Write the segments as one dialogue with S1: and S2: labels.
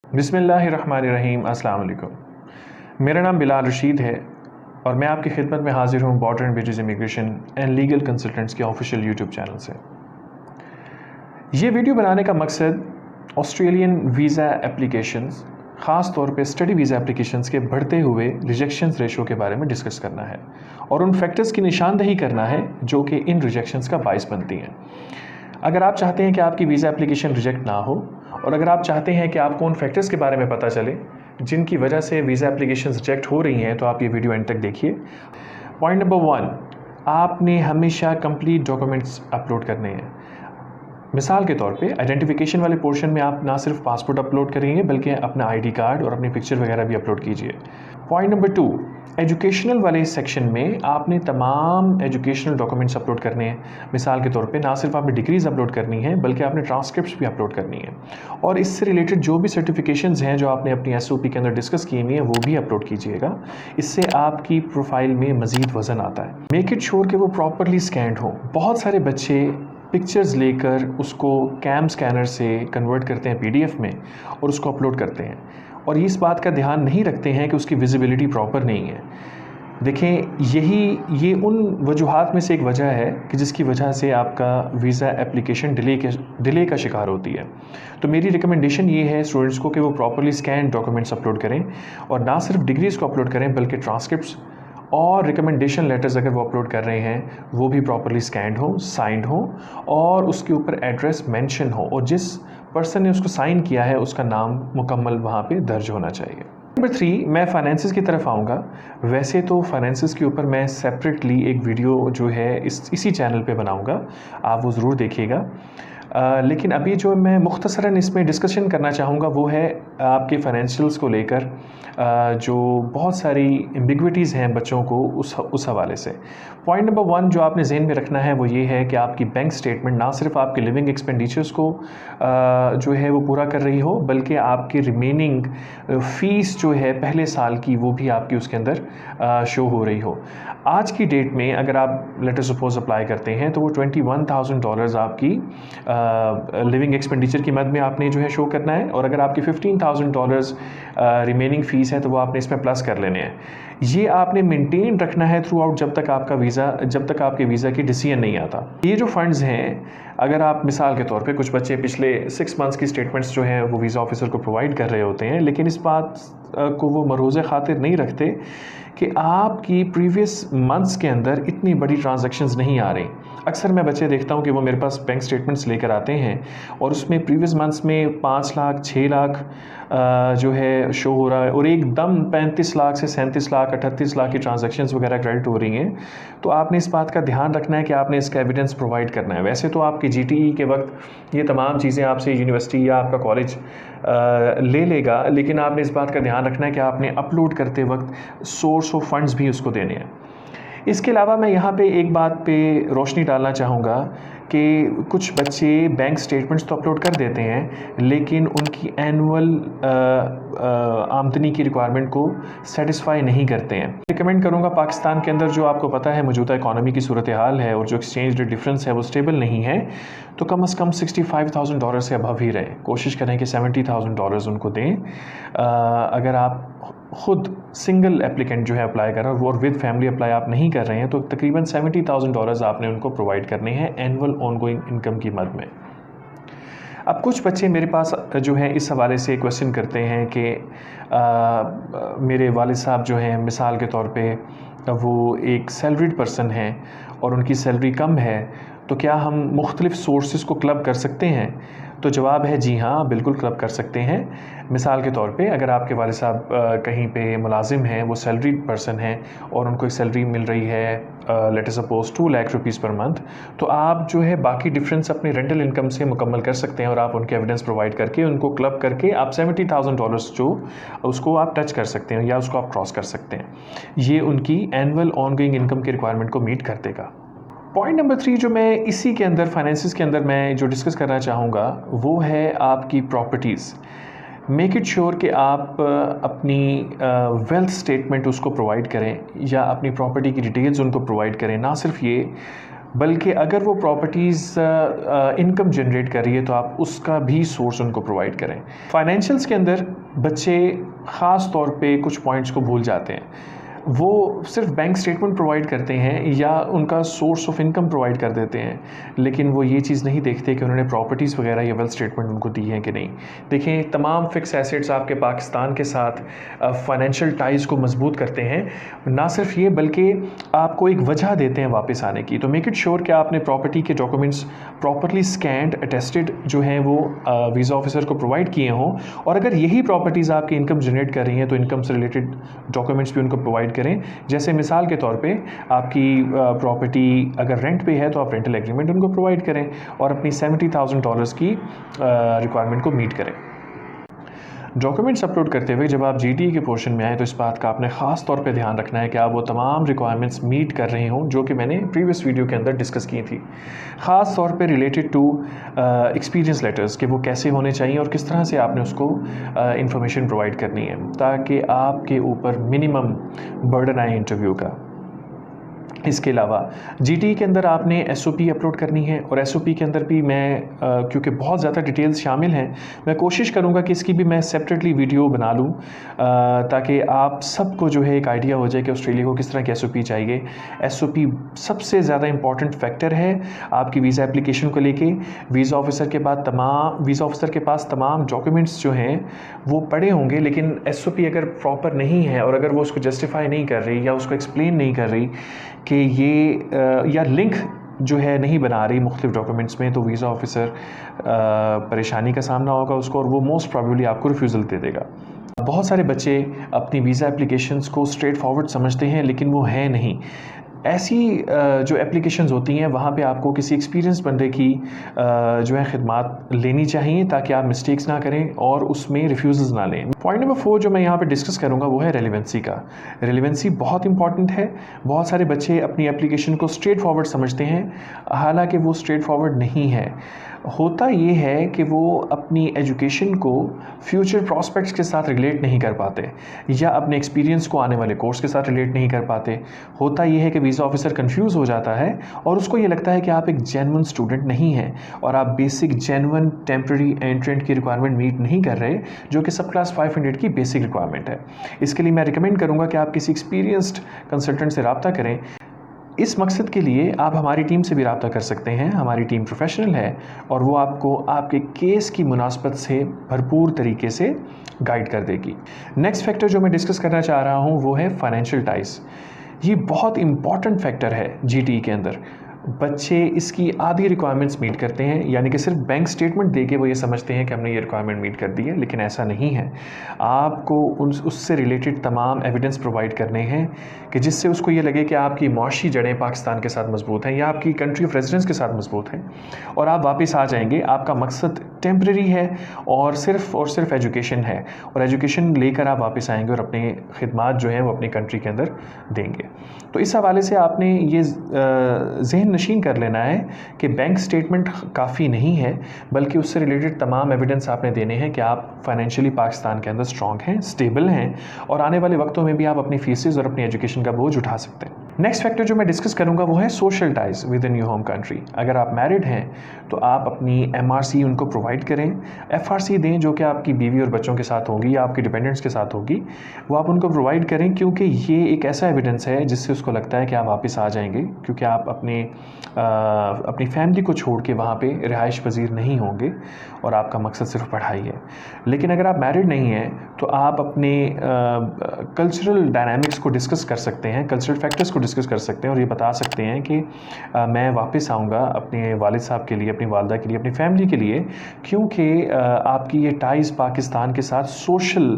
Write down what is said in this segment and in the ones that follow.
S1: बिस्मिल्लाहिर्रहमानिर्रहीम। अस्सलाम वालेकुम। मेरा नाम बिलाल रशीद है और मैं आपकी खिदमत में हाजिर हूँ border and bridges immigration and legal consultants के ऑफिशियल यूट्यूब चैनल से। ये वीडियो बनाने का मकसद ऑस्ट्रेलियन वीज़ा एप्लीकेशंस, ख़ास तौर पे स्टडी वीज़ा एप्लीकेशंस के बढ़ते हुए रिजेक्शंस रेशो के बारे में डिस्कस करना है और उन फैक्टर्स की निशानदही करना है जो कि इन रिजेक्शंस का बाइस बनती हैं। अगर आप चाहते हैं कि आपकी वीज़ा एप्लीकेशन रिजेक्ट ना हो और अगर आप चाहते हैं कि आपको उन फैक्टर्स के बारे में पता चले जिनकी वजह से वीज़ा एप्लीकेशन रिजेक्ट हो रही हैं, तो आप ये वीडियो एंड तक देखिए। पॉइंट नंबर 1, आपने हमेशा कंप्लीट डॉक्यूमेंट्स अपलोड करने हैं। मिसाल के तौर पे आइडेंटिफिकेशन वाले पोर्शन में आप ना सिर्फ पासपोर्ट अपलोड करेंगे बल्कि अपना आईडी कार्ड और अपनी पिक्चर वगैरह भी अपलोड कीजिए। पॉइंट नंबर 2, एजुकेशनल वाले सेक्शन में आपने तमाम एजुकेशनल डॉक्यूमेंट्स अपलोड करने हैं। मिसाल के तौर पे ना सिर्फ आपने डिग्रीज अपलोड करनी है बल्कि आपने ट्रांसक्रिप्ट्स भी अपलोड करनी है और इससे रिलेटेड जो भी सर्टिफिकेशंस हैं जो आपने अपनी एसओपी के अंदर डिस्कस की हुई हैं वो भी अपलोड कीजिएगा। इससे आपकी प्रोफाइल में मज़ीद वज़न आता है। मेक इट श्योर कि वो प्रॉपरली स्कैंड हो। बहुत सारे बच्चे पिक्चर्स लेकर उसको कैम स्कैनर से कन्वर्ट करते हैं पीडीएफ में और उसको अपलोड करते हैं और इस बात का ध्यान नहीं रखते हैं कि उसकी विजिबिलिटी प्रॉपर नहीं है। देखें, ये उन वजूहात में से एक वजह है कि जिसकी वजह से आपका वीज़ा एप्लीकेशन डिले का शिकार होती है। तो मेरी रिकमेंडेशन ये है स्टूडेंट्स को कि वो प्रॉपरली स्कैन डॉक्यूमेंट्स अपलोड करें और ना सिर्फ डिग्रीज़ को अपलोड करें बल्कि ट्रांसक्रिप्ट्स और रिकमेंडेशन लेटर्स अगर वो अपलोड कर रहे हैं वो भी प्रॉपरली स्कैंड हो, साइंड हो और उसके ऊपर एड्रेस मेंशन हो और जिस पर्सन ने उसको साइन किया है उसका नाम मुकम्मल वहाँ पे दर्ज होना चाहिए। नंबर 3, मैं फाइनेंसिस की तरफ आऊँगा। वैसे तो फाइनेंसिस के ऊपर मैं सेपरेटली एक वीडियो जो है इसी चैनल पे बनाऊँगा, आप वो ज़रूर देखिएगा। लेकिन अभी जो मैं मुख्तसरन इसमें डिस्कशन करना चाहूँगा वो है आपके फाइनेंशियल्स को लेकर जो बहुत सारी एम्बिग्विटीज़ हैं बच्चों को उस हवाले से। पॉइंट नंबर 1 जो आपने ज़हन में रखना है वो ये है कि आपकी बैंक स्टेटमेंट ना सिर्फ आपके लिविंग एक्सपेंडिचर्स को जो है वो पूरा कर रही हो बल्कि आपकी रिमेनिंग फ़ीस जो है पहले साल की वो भी आपकी उसके अंदर शो हो रही हो। आज की डेट में अगर आप लेटर सपोज अप्लाई करते हैं तो वो $21,000 आपकी लिविंग एक्सपेंडिचर की मद में आपने जो है शो करना है और अगर आपकी $15,000 रिमेनिंग फ़ीस है तो वो आपने इसमें प्लस कर लेने हैं। ये आपने मेंटेन रखना है थ्रू आउट जब तक आपके वीज़ा की डिसीजन नहीं आता। ये जो फंड्स हैं, अगर आप मिसाल के तौर पे कुछ बच्चे पिछले 6 मंथ्स की स्टेटमेंट्स जो हैं वो वीज़ा ऑफिसर को प्रोवाइड कर रहे होते हैं लेकिन इस बात को वो मरोज़े खातिर नहीं रखते कि आपकी प्रीवियस मंथ्स के अंदर इतनी बड़ी ट्रांजैक्शंस नहीं आ रही। अक्सर मैं बच्चे देखता हूँ कि वो मेरे पास बैंक स्टेटमेंट्स लेकर आते हैं और उसमें प्रीवियस मंथ्स में 5 लाख 6 लाख जो है शो हो रहा है और एकदम 35 लाख से 37 लाख 38 लाख की ट्रांजैक्शंस वगैरह क्रेडिट हो रही हैं। तो आपने इस बात का ध्यान रखना है कि आपने इसका एविडेंस प्रोवाइड करना है। वैसे तो आपकी जीटीई के वक्त ये तमाम चीज़ें आपसे यूनिवर्सिटी या आपका कॉलेज ले लेगा, लेकिन आपने इस बात का ध्यान रखना है कि आपने अपलोड करते वक्त सोर्स ऑफ फंड्स भी उसको देने हैं। इसके अलावा मैं यहाँ पे एक बात पे रोशनी डालना चाहूँगा कि कुछ बच्चे बैंक स्टेटमेंट्स तो अपलोड कर देते हैं लेकिन उनकी एनुअल आमदनी की रिक्वायरमेंट को सेटिस्फाई नहीं करते हैं। रिकमेंड करूँगा, पाकिस्तान के अंदर जो आपको पता है मौजूदा इकॉनमी की सूरत हाल है और जो एक्सचेंज रेट डिफरेंस है वो स्टेबल नहीं है, तो कम से कम $65,000 से अबव ही रहें। कोशिश करें कि $70,000 उनको दें। अगर आप ख़ुद सिंगल एप्लीकेंट जो है अप्लाई कर रहे हैं और विद फैमिली अप्लाई आप नहीं कर रहे हैं तो तकरीबन $70,000 आपने उनको प्रोवाइड करने हैं एनुअल ऑनगोइंग इनकम की मद में। अब कुछ बच्चे मेरे पास जो है इस हवाले से क्वेश्चन करते हैं कि मेरे वालिद साहब जो हैं मिसाल के तौर पे वो एक सैलरीड पर्सन हैं और उनकी सैलरी कम है, तो क्या हम मुख्तलिफ सोर्सेज़ को क्लब कर सकते हैं? तो जवाब है जी हाँ, बिल्कुल क्लब कर सकते हैं। मिसाल के तौर पे अगर आपके वालिद साहब कहीं पे मुलाजिम हैं, वो सैलरीड पर्सन हैं और उनको एक सैलरी मिल रही है let us suppose 2 lakh rupees per month, तो आप जो है बाकी डिफरेंस अपनी रेंटल इनकम से मुकम्मल कर सकते हैं और आप उनके एविडेंस प्रोवाइड करके उनको क्लब करके आप $70,000 जो उसको आप टच कर सकते हैं या उसको आप क्रॉस कर सकते हैं। ये उनकी एनुअल ऑनगोइंग इनकम की रिक्वायरमेंट को मीट कर देगा। पॉइंट नंबर 3 जो मैं इसी के अंदर फाइनेंसिस के अंदर मैं जो डिस्कस करना चाहूँगा वो है आपकी प्रॉपर्टीज़। मेक इट श्योर कि आप अपनी वेल्थ स्टेटमेंट उसको प्रोवाइड करें या अपनी प्रॉपर्टी की डिटेल्स उनको प्रोवाइड करें। ना सिर्फ ये बल्कि अगर वो प्रॉपर्टीज़ इनकम जनरेट कर रही है तो आप उसका भी सोर्स उनको प्रोवाइड करें। फाइनेंशियल्स के अंदर बच्चे ख़ास तौर पे कुछ पॉइंट्स को भूल जाते हैं। वो सिर्फ बैंक स्टेटमेंट प्रोवाइड करते हैं या उनका सोर्स ऑफ इनकम प्रोवाइड कर देते हैं, लेकिन वो ये चीज़ नहीं देखते कि उन्होंने प्रॉपर्टीज़ वगैरह या वेल्थ स्टेटमेंट उनको दी है कि नहीं। देखें, तमाम फिक्स एसेट्स आपके पाकिस्तान के साथ फाइनेंशियल टाइज़ को मजबूत करते हैं। ना सिर्फ ये बल्कि आपको एक वजह देते हैं वापस आने की। तो मेक इट श्योर कि आपने प्रॉपर्टी के डॉक्यूमेंट्स प्रॉपरली स्कैंड अटेस्टेड जो हैं वो वीज़ा ऑफिसर को प्रोवाइड किए हों, और अगर यही प्रॉपर्टीज़ आपकी इनकम जनरेट कर रही हैं तो इनकम से रिलेटेड डॉक्यूमेंट्स भी उनको प्रोवाइड करें। जैसे मिसाल के तौर पे आपकी प्रॉपर्टी अगर रेंट पे है तो आप रेंटल एग्रीमेंट उनको प्रोवाइड करें और अपनी $70,000 की रिक्वायरमेंट को मीट करें। डॉक्यूमेंट्स अपलोड करते हुए जब आप जीटीई के पोर्शन में आए तो इस बात का आपने ख़ास तौर पे ध्यान रखना है कि आप वो तमाम रिक्वायरमेंट्स मीट कर रहे हों जो कि मैंने प्रीवियस वीडियो के अंदर डिस्कस की थी। ख़ास तौर पे रिलेटेड टू एक्सपीरियंस लेटर्स कि वो कैसे होने चाहिए और किस तरह से आपने उसको इंफॉर्मेशन प्रोवाइड करनी है ताकि आपके ऊपर मिनिमम बर्डन आए इंटरव्यू का। इसके अलावा जीटीई के अंदर आपने एसओपी अपलोड करनी है, और एसओपी के अंदर भी मैं क्योंकि बहुत ज़्यादा डिटेल्स शामिल हैं, मैं कोशिश करूंगा कि इसकी भी मैं सेपरेटली वीडियो बना लूं ताकि आप सबको जो है एक आइडिया हो जाए कि ऑस्ट्रेलिया को किस तरह की एसओपी चाहिए। एसओपी सबसे ज़्यादा इंपॉर्टेंट फैक्टर है आपकी वीज़ा एप्लीकेशन को लेके। वीज़ा ऑफिसर के पास तमाम डॉक्यूमेंट्स जो हैं वो पड़े होंगे, लेकिन एसओपी अगर प्रॉपर नहीं है और अगर वो उसको जस्टिफाई नहीं कर रही या उसको एक्सप्लेन नहीं कर रही कि ये या लिंक जो है नहीं बना रही मुख्तलिफ डॉक्यूमेंट्स में, तो वीज़ा ऑफिसर परेशानी का सामना होगा उसको और वो मोस्ट प्रॉबेबली आपको रिफ्यूज़ल दे देगा। बहुत सारे बच्चे अपनी वीज़ा एप्लीकेशंस को स्ट्रेट फॉरवर्ड समझते हैं, लेकिन वो है नहीं। ऐसी जो एप्लीकेशंस होती हैं वहाँ पे आपको किसी एक्सपीरियंस बंदे की जो है खिदमात लेनी चाहिए ताकि आप मिस्टेक्स ना करें और उसमें रिफ्यूज़ल्स ना लें। पॉइंट नंबर 4 जो मैं यहाँ पे डिस्कस करूँगा वो है रेलिवेंसी का। रेलिवेंसी बहुत इंपॉर्टेंट है। बहुत सारे बच्चे अपनी एप्लीकेशन को स्ट्रेट फॉरवर्ड समझते हैं, हालांकि वो स्ट्रेट फॉरवर्ड नहीं है। होता ये है कि वो अपनी एजुकेशन को फ्यूचर प्रॉस्पेक्ट्स के साथ रिलेट नहीं कर पाते या अपने एक्सपीरियंस को आने वाले कोर्स के साथ रिलेट नहीं कर पाते। होता ये है कि वीज़ा ऑफिसर कंफ्यूज हो जाता है और उसको ये लगता है कि आप एक जेन्युइन स्टूडेंट नहीं हैं और आप बेसिक जेन्युइन टेम्पररी एंट्रेंट की रिक्वायरमेंट मीट नहीं कर रहे, जो कि सब क्लास 500 की बेसिक रिक्वायरमेंट है। इसके लिए मैं रिकमेंड करूँगा कि आप किसी एक्सपीरियंस्ड कंसल्टेंट से रब्ता करें। इस मकसद के लिए आप हमारी टीम से भी रब्ता कर सकते हैं। हमारी टीम प्रोफेशनल है और वो आपको आपके केस की मुनासबत से भरपूर तरीके से गाइड कर देगी। नेक्स्ट फैक्टर जो मैं डिस्कस करना चाह रहा हूँ वो है फाइनेंशियल टाइज। ये बहुत इंपॉर्टेंट फैक्टर है जीटीई के अंदर। बच्चे इसकी आधी रिक्वायरमेंट्स मीट करते हैं, यानी कि सिर्फ बैंक स्टेटमेंट देके वो ये समझते हैं कि हमने ये रिक्वायरमेंट मीट कर दी है, लेकिन ऐसा नहीं है। आपको उससे रिलेटेड तमाम एविडेंस प्रोवाइड करने हैं कि जिससे उसको ये लगे कि आपकी मुआशी जड़ें पाकिस्तान के साथ मजबूत हैं या आपकी कंट्री ऑफ रेजिडेंस के साथ मजबूत हैं और आप वापस आ जाएंगे। आपका मकसद टेम्परेरी है और सिर्फ एजुकेशन है, और एजुकेशन लेकर आप वापस आएंगे और अपनी खिदमात जो हैं वो अपनी कंट्री के अंदर देंगे। तो इस हवाले से आपने ये जहन नशीन कर लेना है कि बैंक स्टेटमेंट काफ़ी नहीं है, बल्कि उससे रिलेटेड तमाम एविडेंस आपने देने हैं कि आप फाइनेंशियली पाकिस्तान के अंदर स्ट्रॉन्ग हैं, स्टेबल हैं और आने वाले वक्तों में भी आप अपनी फीसेस और अपनी एजुकेशन का बोझ उठा सकते हैं। नेक्स्ट फैक्टर जो मैं डिस्कस करूंगा वो है social ties with in your home country. अगर आप मैरिड हैं तो आप अपनी एमआरसी उनको प्रोवाइड करें, एफआरसी दें जो कि आपकी बीवी और बच्चों के साथ होगी या आपकी डिपेंडेंट्स के साथ होगी, वो आप उनको प्रोवाइड करें, क्योंकि ये एक ऐसा एविडेंस है जिससे उसको लगता है कि आप वापस आ जाएंगे, क्योंकि आप अपनी फैमिली को छोड़ के वहाँ पे रिहाइश पजीर नहीं होंगे और आपका मकसद सिर्फ पढ़ाई है। लेकिन अगर आप मैरिड नहीं हैं तो आप अपने कल्चरल डायनामिक्स को डिस्कस कर सकते हैं, कल्चरल फैक्टर्स को डिस्कस कर सकते हैं और ये बता सकते हैं कि मैं वापस आऊँगा अपने वालिद साहब के लिए, अपनी वालदा के लिए, अपनी फैमिली के लिए, क्योंकि आपकी ये टाइज़ पाकिस्तान के साथ सोशल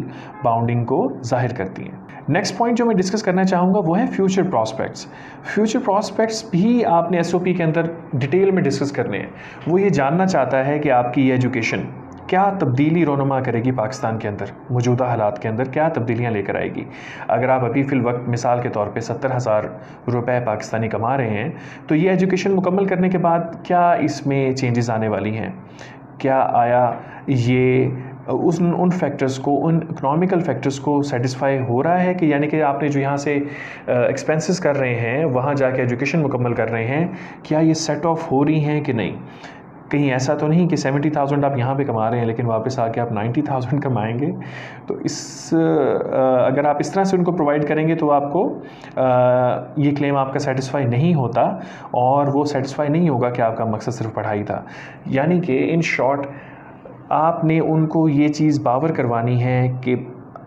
S1: बाउंडिंग को जाहिर करती हैं। नेक्स्ट पॉइंट जो मैं डिस्कस करना चाहूँगा वो है फ्यूचर प्रॉस्पेक्ट्स। फ्यूचर प्रॉस्पेक्ट्स भी आपने एसओपी के अंदर डिटेल में डिस्कस करने हैं। वो ये जानना चाहता है कि आपकी ये एजुकेशन क्या तब्दीली रोनुमा करेगी पाकिस्तान के अंदर, मौजूदा हालात के अंदर क्या तब्दीलियाँ लेकर आएगी। अगर आप अभी फ़िल वक्त मिसाल के तौर पे 70,000 रुपये पाकिस्तानी कमा रहे हैं, तो ये एजुकेशन मुकम्मल करने के बाद क्या इसमें चेंजेस आने वाली हैं, क्या आया ये उन फैक्टर्स को, उन इकोनॉमिकल फैक्टर्स को सेटिस्फाई हो रहा है कि, यानी कि आपने जो यहाँ से एक्सपेंसेस कर रहे हैं, वहाँ जाके एजुकेशन मुकम्मल कर रहे हैं, क्या ये सेट ऑफ हो रही हैं कि नहीं। कहीं ऐसा तो नहीं कि 70,000 आप यहाँ पे कमा रहे हैं लेकिन वापस आके आप 90,000 कमाएंगे। तो अगर आप इस तरह से उनको प्रोवाइड करेंगे तो आपको ये क्लेम आपका सेटिस्फाई नहीं होता, और वो सेटिस्फाई नहीं होगा कि आपका मकसद सिर्फ पढ़ाई था। यानी कि इन शॉर्ट आपने उनको ये चीज़ बावर करवानी है कि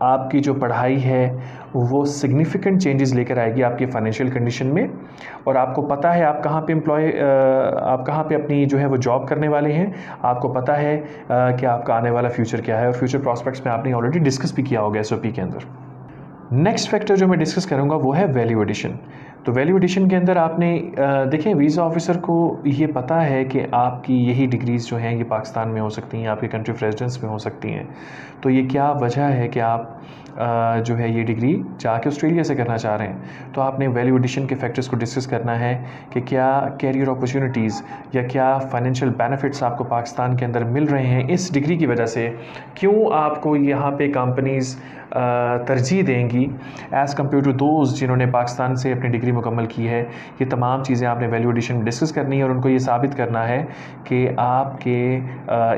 S1: आपकी जो पढ़ाई है वो सिग्निफिकेंट चेंजेस लेकर आएगी आपकी फाइनेंशियल कंडीशन में, और आपको पता है आप कहाँ पे अपनी जो है वो जॉब करने वाले हैं, आपको पता है कि आपका आने वाला फ्यूचर क्या है, और फ्यूचर प्रॉस्पेक्ट्स में आपने ऑलरेडी डिस्कस भी किया होगा एसओपी के अंदर। नेक्स्ट फैक्टर जो मैं डिस्कस करूँगा वो है वैल्यू एडिशन। तो वैल्यू एडिशन के अंदर आपने देखें, वीज़ा ऑफिसर को ये पता है कि आपकी यही डिग्रीज़ जो हैं ये पाकिस्तान में हो सकती हैं, आपके कंट्री ऑफ रेजिडेंस में हो सकती हैं। तो ये क्या वजह है कि आप जो है ये डिग्री जाके ऑस्ट्रेलिया से करना चाह रहे हैं। तो आपने वैल्यू एडिशन के फैक्टर्स को डिस्कस करना है कि क्या कैरियर अपॉर्चुनिटीज़ या क्या फाइनेंशियल बेनिफिट्स आपको पाकिस्तान के अंदर मिल रहे हैं इस डिग्री की वजह से, क्यों आपको यहाँ पे कंपनीज़ तरजीह देंगी एज़ कम्पेयर टू दोज जिन्होंने पाकिस्तान से अपनी डिग्री मुकम्मल की है। ये तमाम चीज़ें आपने वैल्यू एडिशन में डिस्कस करनी है और उनको ये साबित करना है कि आपके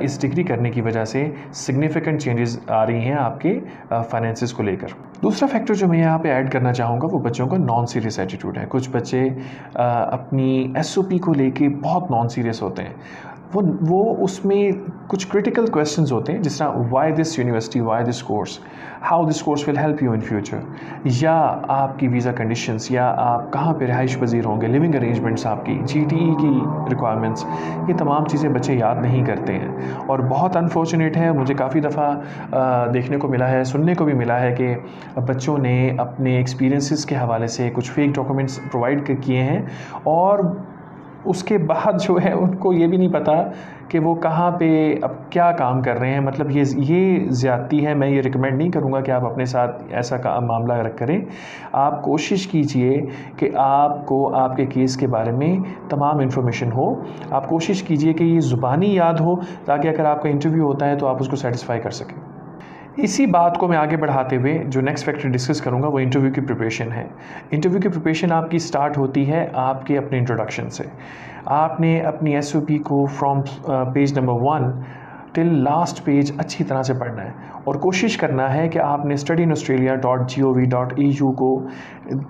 S1: इस डिग्री करने की वजह से सिग्निफिकेंट चेंजेस आ रही हैं आपके फाइनेंसेस को लेकर। दूसरा फैक्टर जो मैं यहाँ पे ऐड करना चाहूँगा वो बच्चों का नॉन सीरियस एटीट्यूड है। कुछ बच्चे अपनी एसओपी को लेके बहुत नॉन सीरियस होते हैं। वो उसमें कुछ क्रिटिकल क्वेश्चंस होते हैं, जिस तरह why this university, why this course, how this course will help you in future, या आपकी वीज़ा कंडीशंस, या आप कहाँ पे रिहाइश पजीर होंगे, लिविंग अरेंजमेंट्स, आपकी जीटीई की रिक्वायरमेंट्स, ये तमाम चीज़ें बच्चे याद नहीं करते हैं। और बहुत अनफॉर्चुनेट है, मुझे काफ़ी दफ़ा देखने को मिला है, सुनने को भी मिला है कि बच्चों ने अपने एक्सपीरियंसेस के हवाले से कुछ फेक डॉक्यूमेंट्स प्रोवाइड किए हैं, और उसके बाद जो है उनको ये भी नहीं पता कि वो कहाँ पे अब क्या काम कर रहे हैं। मतलब ये ज़्यादती है। मैं ये रिकमेंड नहीं करूँगा कि आप अपने साथ ऐसा मामला करें। आप कोशिश कीजिए कि आपको आपके केस के बारे में तमाम इन्फॉर्मेशन हो। आप कोशिश कीजिए कि ये ज़ुबानी याद हो, ताकि अगर आपका इंटरव्यू होता है तो आप उसको सेटिस्फाई कर सकें। इसी बात को मैं आगे बढ़ाते हुए जो नेक्स्ट फैक्टर डिस्कस करूंगा वो इंटरव्यू की प्रिपरेशन है। इंटरव्यू की प्रिपरेशन आपकी स्टार्ट होती है आपके अपने इंट्रोडक्शन से। आपने अपनी एसओपी को from page number 1 till last page अच्छी तरह से पढ़ना है, और कोशिश करना है कि आपने studyinaustralia.gov.au को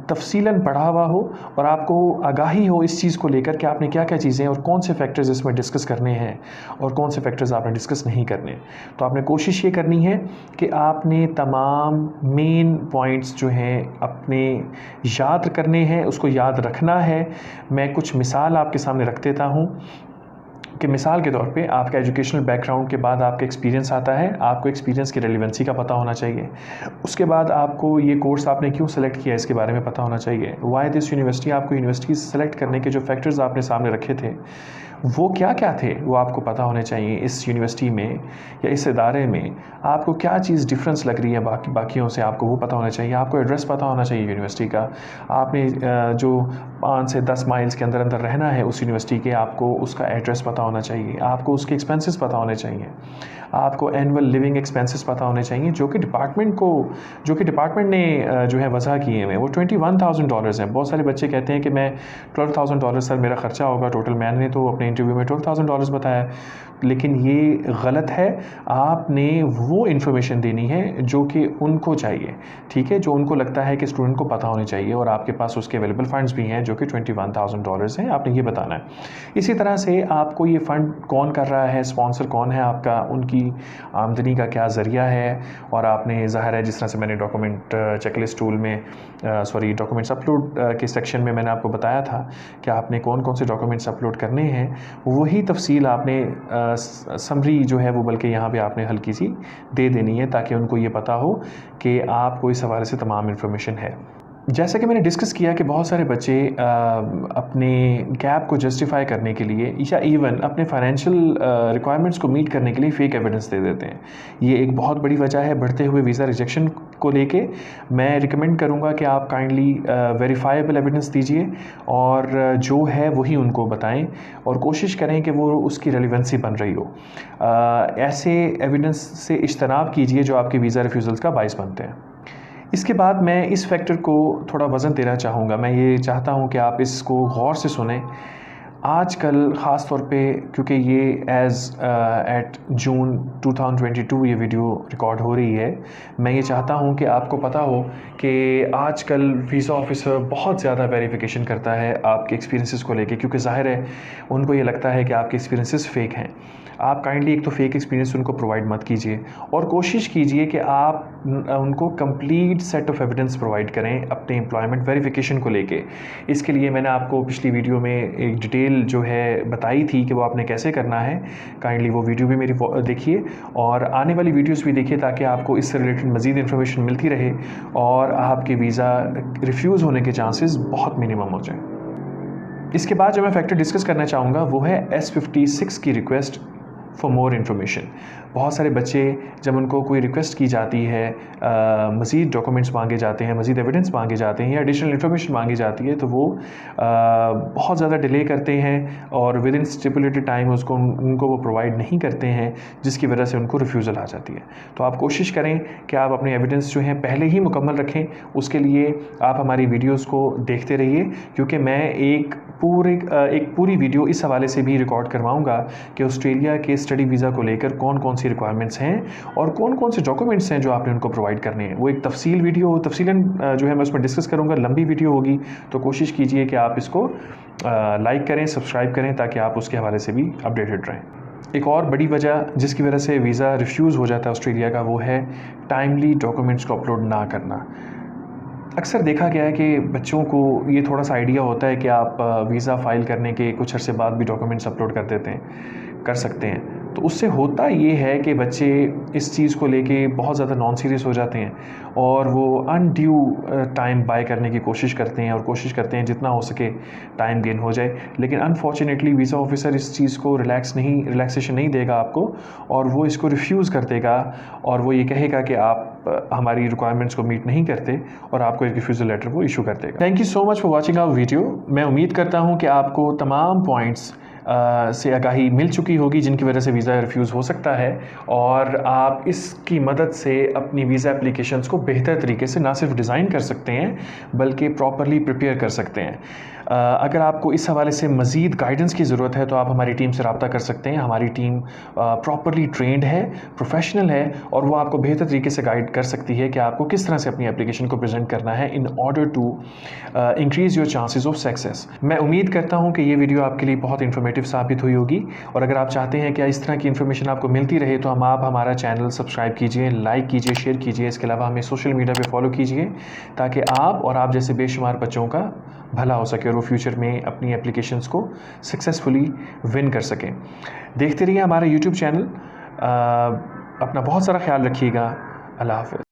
S1: तफसीलन पढ़ा हुआ हो, और आपको आगाही हो इस चीज़ को लेकर कि आपने क्या क्या चीज़ें और कौन से फैक्टर्स इसमें डिस्कस करने हैं और कौन से फैक्टर्स आपने डिस्कस नहीं करने। तो आपने कोशिश ये करनी है कि आपने तमाम मेन पॉइंट्स जो हैं अपने याद करने हैं, उसको याद रखना है। मैं कुछ मिसाल आपके सामने रख देता हूँ कि मिसाल के तौर पे आपका एजुकेशनल बैकग्राउंड के बाद आपका एक्सपीरियंस आता है। आपको एक्सपीरियंस की रेलिवेंसी का पता होना चाहिए। उसके बाद आपको ये कोर्स आपने क्यों सेलेक्ट किया इसके बारे में पता होना चाहिए। वाई दिस यूनिवर्सिटी, आपको यूनिवर्सिटी सेलेक्ट करने के जो फैक्टर्स आपने सामने रखे थे वो क्या क्या थे वो आपको पता होने चाहिए। इस यूनिवर्सिटी में या इस इदारे में आपको क्या चीज़ डिफरेंस लग रही है बाकियों से, आपको वो पता होना चाहिए। आपको एड्रेस पता होना चाहिए यूनिवर्सिटी का। आपने जो 5 से 10 माइल्स के अंदर अंदर रहना है उस यूनिवर्सिटी के, आपको उसका एड्रेस पता होना चाहिए। आपको उसके एक्सपेंसेस पता होने चाहिए। आपको एनुअल लिविंग एक्सपेंसेस पता होने चाहिए जो कि डिपार्टमेंट ने जो है वज़ा किए हैं वो $21,000 हैं। बहुत सारे बच्चे कहते हैं कि मैं $12,000 सर मेरा ख़र्चा होगा टोटल। मैंने तो अपने इंटरव्यू में $12,000 बताया, लेकिन ये गलत है। आपने वो इन्फॉर्मेशन देनी है जो कि उनको चाहिए, ठीक है, जो उनको लगता है कि स्टूडेंट को पता होनी चाहिए, और आपके पास उसके अवेलेबल फ़ंड्स भी हैं जो कि $21,000 हैं। आपने ये बताना है। इसी तरह से आपको ये फ़ंड कौन कर रहा है, स्पॉन्सर कौन है आपका, उनकी आमदनी का क्या ज़रिया है, और आपने ज़ाहिर है जिस तरह से मैंने डॉक्यूमेंट चेकलिस्ट टूल में डॉक्यूमेंट्स अपलोड के सेक्शन में मैंने आपको बताया था कि आपने कौन कौन से डॉक्यूमेंट्स अपलोड करने हैं, वही तफसील आपने समरी जो है वो बल्कि यहाँ पे आपने हल्की सी दे देनी है, ताकि उनको ये पता हो कि आपको इस हवाले से तमाम इन्फॉर्मेशन है। जैसा कि मैंने डिस्कस किया कि बहुत सारे बच्चे अपने गैप को जस्टिफाई करने के लिए या इवन अपने फाइनेंशियल रिक्वायरमेंट्स को मीट करने के लिए फ़ेक एविडेंस दे देते हैं। ये एक बहुत बड़ी वजह है बढ़ते हुए वीज़ा रिजेक्शन को लेके। मैं रिकमेंड करूँगा कि आप काइंडली वेरीफाइबल एविडेंस दीजिए और जो है वही उनको बताएं और कोशिश करें कि वो उसकी रेलिवेंसी बन रही हो। ऐसे एविडेंस से इज्तनाब कीजिए जो आपके वीज़ा रिफ्यूज़ल्स का बाइस बनते हैं। इसके बाद मैं इस फैक्टर को थोड़ा वज़न देना चाहूँगा। मैं ये चाहता हूँ कि आप इसको गौर से सुनें। आजकल ख़ास तौर पे क्योंकि ये एट जून 2022 ये वीडियो रिकॉर्ड हो रही है, मैं ये चाहता हूँ कि आपको पता हो कि आजकल वीज़ा ऑफिसर बहुत ज़्यादा वेरिफिकेशन करता है आपके एक्सपीरियंसेस को लेके, क्योंकि ज़ाहिर है उनको ये लगता है कि आपके एक्सपीरियंसेस फ़ेक हैं। आप काइंडली एक तो फ़ेक एक्सपीरियंस उनको प्रोवाइड मत कीजिए और कोशिश कीजिए कि आप उनको complete set of evidence provide करें अपने एम्प्लॉयमेंट वेरिफिकेशन को लेके। इसके लिए मैंने आपको पिछली वीडियो में एक डिटेल जो है बताई थी कि वो आपने कैसे करना है। काइंडली वो वीडियो भी मेरी देखिए और आने वाली वीडियोस भी देखिए ताकि आपको इससे रिलेटेड मज़ीद इन्फॉर्मेशन मिलती रहे और आपके वीज़ा रिफ्यूज़ होने के चांसेस बहुत मिनिमम हो जाएँ। इसके बाद जो मैं फैक्टर डिस्कस करना चाहूँगा वो है S56 की रिक्वेस्ट फॉर मोर इन्फॉर्मेशन। बहुत सारे बच्चे जब उनको कोई रिक्वेस्ट की जाती है, मज़ीद डॉक्यूमेंट्स मांगे जाते हैं, मज़ीद एविडेंस मांगे जाते हैं या एडिशनल इन्फॉर्मेशन मांगी जाती है, तो वो बहुत ज़्यादा डिले करते हैं और विद इन स्टिपुलेटेड टाइम उनको वो प्रोवाइड नहीं करते हैं, जिसकी वजह से उनको रिफ्यूज़ल आ जाती है। तो आप कोशिश करें कि आप अपने एविडेंस जो हैं पहले ही मुकम्मल रखें। उसके लिए आप हमारी वीडियोज़ को देखते रहिए, क्योंकि मैं एक पूरी वीडियो इस हवाले से भी रिकॉर्ड करवाऊँगा कि ऑस्ट्रेलिया के स्टडी वीज़ा को लेकर कौन कौन सी रिक्वायरमेंट्स हैं और कौन कौन से डॉक्यूमेंट्स हैं जो आपने उनको प्रोवाइड करने हैं। वो एक तफसीलन जो है मैं उसमें डिस्कस करूँगा, लंबी वीडियो होगी, तो कोशिश कीजिए कि आप इसको लाइक करें, सब्सक्राइब करें ताकि आप उसके हवाले से भी अपडेटेड रहें। एक और बड़ी वजह जिसकी वजह से वीज़ा रिफ्यूज़ हो जाता है ऑस्ट्रेलिया का, वो है टाइमली डॉक्यूमेंट्स को अपलोड ना करना। अक्सर देखा गया है कि बच्चों को ये थोड़ा सा आइडिया होता है कि आप वीज़ा फ़ाइल करने के कुछ अर्से बाद भी डॉक्यूमेंट्स अपलोड कर सकते हैं। तो उससे होता ये है कि बच्चे इस चीज़ को लेके बहुत ज़्यादा नॉन सीरियस हो जाते हैं और वो अनड्यू टाइम बाय करने की कोशिश करते हैं और कोशिश करते हैं जितना हो सके टाइम गेन हो जाए। लेकिन अनफॉर्चुनेटली वीज़ा ऑफिसर इस चीज़ को रिलैक्सेशन नहीं देगा आपको और वो इसको रिफ्यूज़ कर देगा और वो ये कहेगा कि आप हमारी रिक्वायरमेंट्स को मीट नहीं करते और आपको एक रिफ्यूज़ल लेटर वो इशू कर देगा। Thank you so much for watching our video. मैं उम्मीद करता हूँ कि आपको तमाम पॉइंट्स से आगाही मिल चुकी होगी जिनकी वजह से वीज़ा रिफ्यूज़ हो सकता है और आप इसकी मदद से अपनी वीज़ा एप्लीकेशंस को बेहतर तरीके से ना सिर्फ डिज़ाइन कर सकते हैं बल्कि प्रॉपरली प्रिपेयर कर सकते हैं। अगर आपको इस हवाले से मज़ीद गाइडेंस की ज़रूरत है तो आप हमारी टीम से रब्ता कर सकते हैं। हमारी टीम प्रॉपरली ट्रेंड है, प्रोफेशनल है और वो आपको बेहतर तरीके से गाइड कर सकती है कि आपको किस तरह से अपनी एप्लीकेशन को प्रेजेंट करना है in order to increase your chances of success. मैं उम्मीद करता हूँ कि ये वीडियो आपके लिए बहुत इन्फॉर्मेटिव साबित हुई होगी और अगर आप चाहते हैं कि इस तरह की इन्फॉर्मेशन आपको मिलती रहे तो आप हमारा चैनल सब्सक्राइब कीजिए, लाइक कीजिए, शेयर कीजिए। इसके अलावा हमें सोशल मीडिया पे फॉलो कीजिए ताकि आप जैसे बेशुमार बच्चों का भला हो सके और वो फ्यूचर में अपनी एप्लीकेशंस को सक्सेसफुली विन कर सकें। देखते रहिए हमारा यूट्यूब चैनल। अपना बहुत सारा ख्याल रखिएगा। अल्लाह हाफ़िज़।